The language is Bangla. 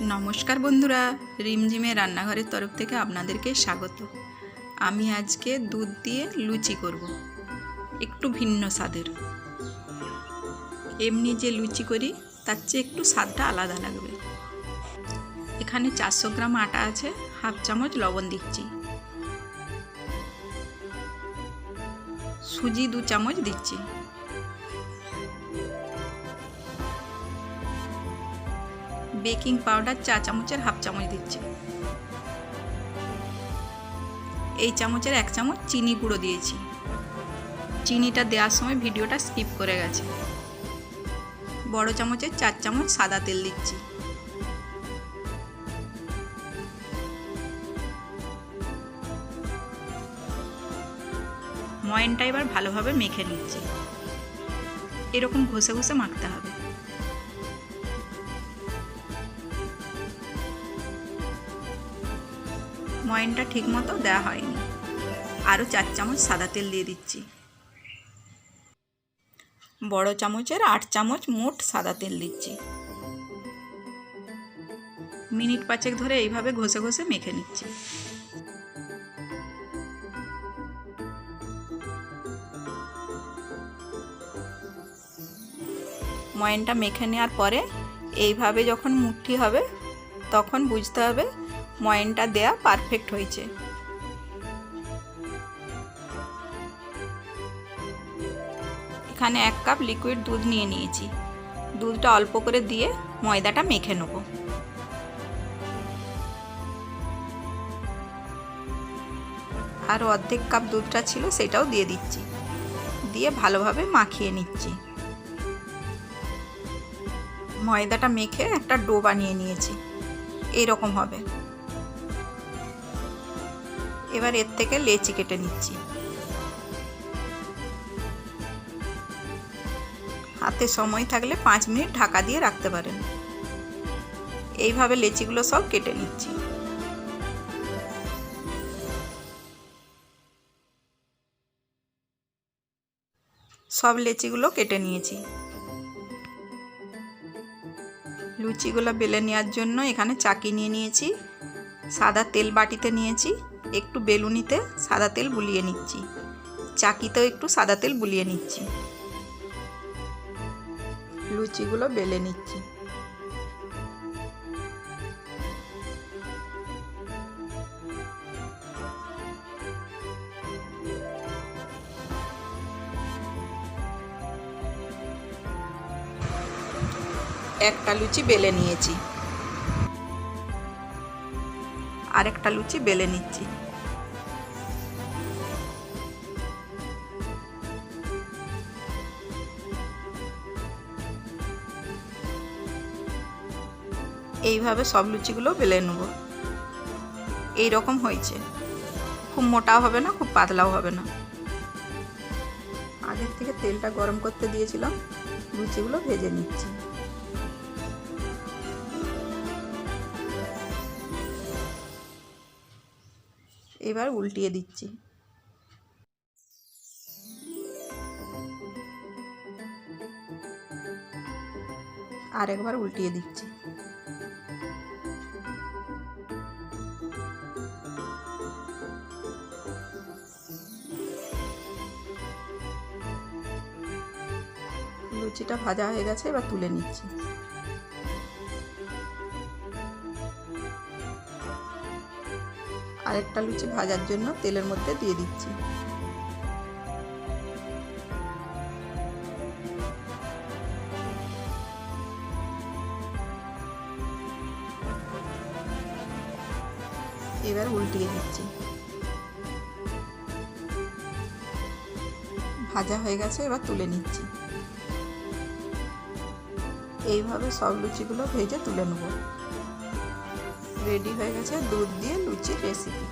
नमस्कार बंधुरा रिमझिमे रान्नाघरेर तरफ थेके आपनादेरके स्वागत। आमी आजके दूध दिए लुचि करब, एकटू भिन्न स्वादेर। एमनि जे लुचि करी तार चेये एकटू स्वादटा आलादा लागबे। एखाने 400 ग्राम आटा आछे, हाफ चामच लवण दिচ্ছি, सुजी 2 চামচ দিচ্ছি, বেকিং পাউডার 4 চামচের হাফ চামচ দিচ্ছি, এই চামচের 1 চামচ চিনি গুঁড়ো দিয়েছি। চিনিটা দেওয়ার সময় ভিডিওটা স্কিপ করে গেছে। বড় চামচের 4 চামচ সাদা তেল দিচ্ছি। ময়নটা এবার ভালোভাবে মেখে নিচ্ছি। এরকম ঘষে ঘষে মাখতে হবে। ময়নটা ঠিকমতো দেওয়া হয়নি, আরও 4 চামচ সাদা তেল দিয়ে দিচ্ছি। বড় চামচের 8 চামচ মোট সাদা তেল দিচ্ছি। মিনিট 5 ধরে এইভাবে ঘষে ঘষে মেখে নিচ্ছি। ময়নটা মেখে নেওয়ার পরে এইভাবে যখন মুঠি হবে তখন বুঝতে হবে ময়নটা দেয়া পারফেক্ট হয়েছে। এখানে 1 কাপ লিকুইড দুধ নিয়ে নিয়েছি। দুধটা অল্প করে দিয়ে ময়দাটা মেখে নেব। আর অর্ধেক কাপ দুধটা ছিল সেটাও দিয়ে দিচ্ছি, দিয়ে ভালোভাবে মাখিয়ে নিচ্ছি। ময়দাটা মেখে একটা ডো বানিয়ে নিয়েছি, এইরকম হবে। এবার এর থেকে লেচি কেটে নিচ্ছি। হাতে সময় থাকলে 5 মিনিট ঢাকা দিয়ে রাখতে পারেন। এইভাবে লেচিগুলো সব কেটে নিচ্ছি। সব লেচিগুলো কেটে নিয়েছি। লুচিগুলো বেলে নেওয়ার জন্য এখানে চাকি নিয়ে নিয়েছি, সাদা তেল বাটিতে নিয়েছি, একটু বেলুনিতে সাদা তেল বুলিয়ে নিচ্ছি, চাকিতেও একটু সাদা তেল বুলিয়ে নিচ্ছি। লুচিগুলো বেলে নিচ্ছি। একটা লুচি বেলে নিয়েছি, আরেকটা লুচি বেলে নিচ্ছি। এইভাবে সব লুচিগুলো বেলে নেব। এই রকম হয়েছে, খুব মোটাও হবে না, খুব পাতলাও হবে না। আগের থেকে তেলটা গরম করতে দিয়েছিলাম, লুচিগুলো ভেজে নিচ্ছি। এবার উল্টিয়ে দিচ্ছি। আরেকবার উল্টিয়ে দিচ্ছি। লুচিটা ভাজা হয়ে গেছে, এবার তুলে নিচ্ছি। আরেকটা লুচি ভাজার জন্য তেলের মধ্যে দিয়ে দিচ্ছি। এবার উল্টিয়ে দিচ্ছি। ভাজা হয়ে গেছে, এবার তুলে নিচ্ছি। এইভাবে সব লুচিগুলো ভেজে তুলে নেব। রেডি হয়ে গেছে দুধ দিয়ে লুচির রেসিপি।